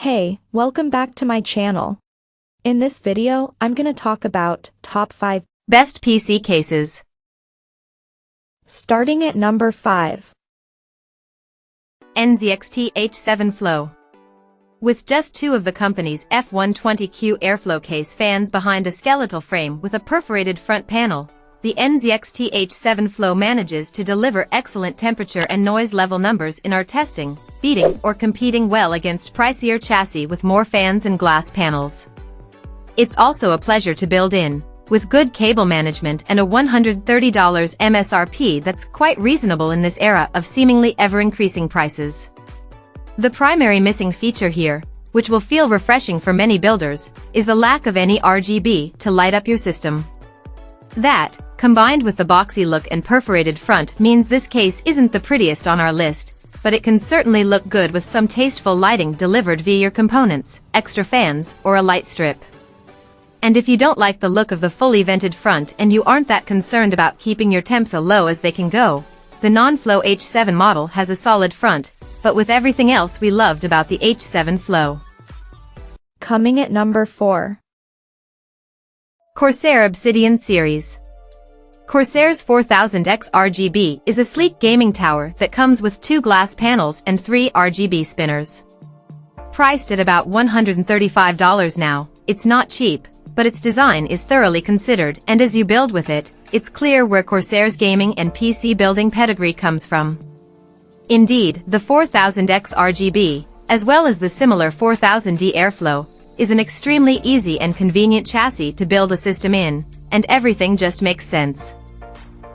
Hey, welcome back to my channel. In this video, I'm gonna talk about top 5 best PC cases. Starting at number 5. NZXT H7 Flow. With just two of the company's F120Q airflow case fans behind a skeletal frame with a perforated front panel, the NZXT H7 Flow manages to deliver excellent temperature and noise level numbers in our testing, beating or competing well against pricier chassis with more fans and glass panels. It's also a pleasure to build in, with good cable management and a $130 MSRP that's quite reasonable in this era of seemingly ever-increasing prices. The primary missing feature here, which will feel refreshing for many builders, is the lack of any RGB to light up your system. That, combined with the boxy look and perforated front, means this case isn't the prettiest on our list, but it can certainly look good with some tasteful lighting delivered via your components, extra fans, or a light strip. And if you don't like the look of the fully vented front and you aren't that concerned about keeping your temps as low as they can go, the non-flow H7 model has a solid front, but with everything else we loved about the H7 Flow. Coming at number 4. Corsair Obsidian Series. Corsair's 4000X RGB is a sleek gaming tower that comes with 2 glass panels and 3 RGB spinners. Priced at about $135 now, it's not cheap, but its design is thoroughly considered, and as you build with it, it's clear where Corsair's gaming and PC building pedigree comes from. Indeed, the 4000X RGB, as well as the similar 4000D Airflow, is an extremely easy and convenient chassis to build a system in, and everything just makes sense.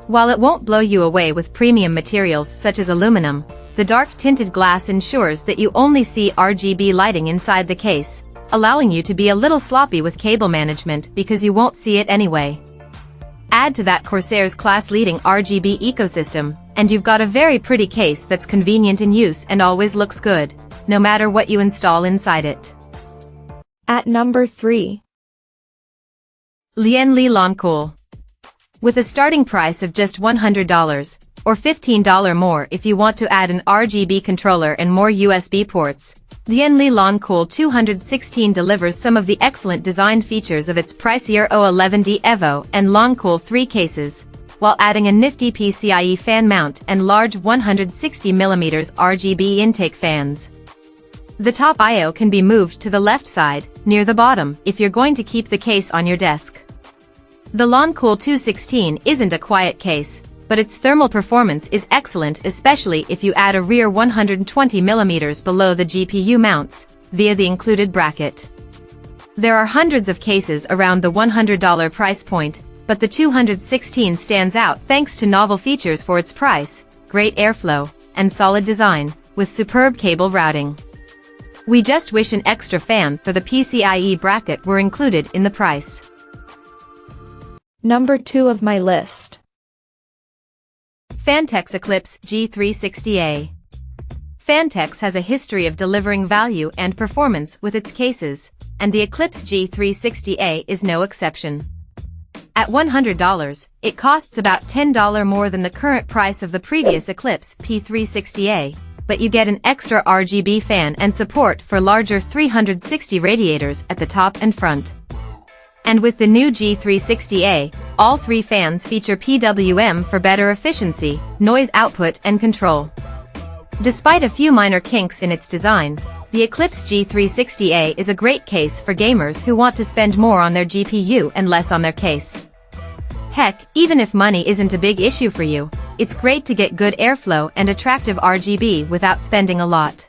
While it won't blow you away with premium materials such as aluminum, the dark tinted glass ensures that you only see RGB lighting inside the case, allowing you to be a little sloppy with cable management because you won't see it anyway. Add to that Corsair's class-leading RGB ecosystem, and you've got a very pretty case that's convenient in use and always looks good, no matter what you install inside it. At number 3. Lian Lancool. With a starting price of just $100, or $15 more if you want to add an RGB controller and more USB ports, Lian Lancool 216 delivers some of the excellent design features of its pricier O11D Evo and Lancool 3 cases, while adding a nifty PCIe fan mount and large 160mm RGB intake fans. The top I/O can be moved to the left side, near the bottom, if you're going to keep the case on your desk. The Lancool 216 isn't a quiet case, but its thermal performance is excellent, especially if you add a rear 120mm below the GPU mounts, via the included bracket. There are hundreds of cases around the $100 price point, but the 216 stands out thanks to novel features for its price, great airflow, and solid design, with superb cable routing. We just wish an extra fan for the PCIe bracket were included in the price. Number 2 of my list. Phanteks Eclipse G360A. Phanteks has a history of delivering value and performance with its cases, and the Eclipse G360A is no exception. At $100, it costs about $10 more than the current price of the previous Eclipse P360A, but you get an extra RGB fan and support for larger 360 radiators at the top and front. And with the new G360A, all 3 fans feature PWM for better efficiency, noise output and control. Despite a few minor kinks in its design, the Eclipse G360A is a great case for gamers who want to spend more on their GPU and less on their case. Heck, even if money isn't a big issue for you, it's great to get good airflow and attractive RGB without spending a lot.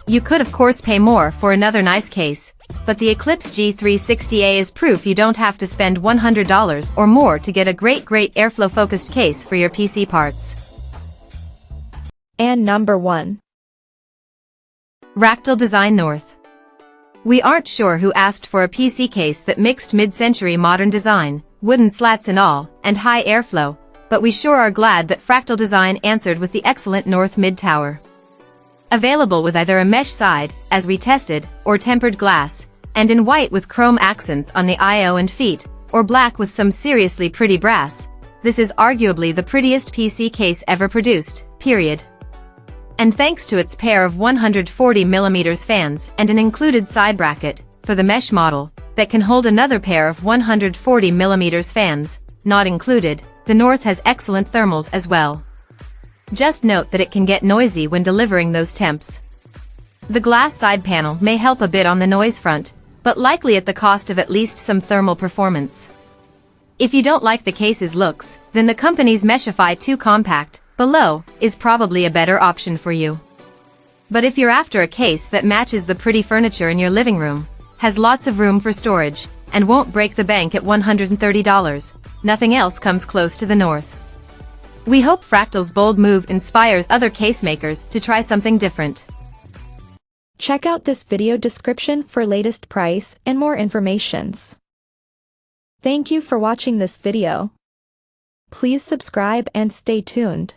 You could of course pay more for another nice case, but the Eclipse G360A is proof you don't have to spend $100 or more to get a great airflow-focused case for your PC parts. And number 1. Ractal Design North. We aren't sure who asked for a PC case that mixed mid-century modern design, wooden slats and all, and high airflow, but we sure are glad that Fractal Design answered with the excellent North Mid Tower. Available with either a mesh side, as we tested, or tempered glass, and in white with chrome accents on the I/O and feet, or black with some seriously pretty brass, this is arguably the prettiest PC case ever produced, period. And thanks to its pair of 140mm fans and an included side bracket, for the mesh model, that can hold another pair of 140mm fans, not included, the North has excellent thermals as well. Just note that it can get noisy when delivering those temps. The glass side panel may help a bit on the noise front, but likely at the cost of at least some thermal performance. If you don't like the case's looks, then the company's Meshify 2 Compact, below, is probably a better option for you. But if you're after a case that matches the pretty furniture in your living room, has lots of room for storage, and won't break the bank at $130, nothing else comes close to the North. We hope Fractal's bold move inspires other case makers to try something different. Check out this video description for latest price and more informations. Thank you for watching this video. Please subscribe and stay tuned.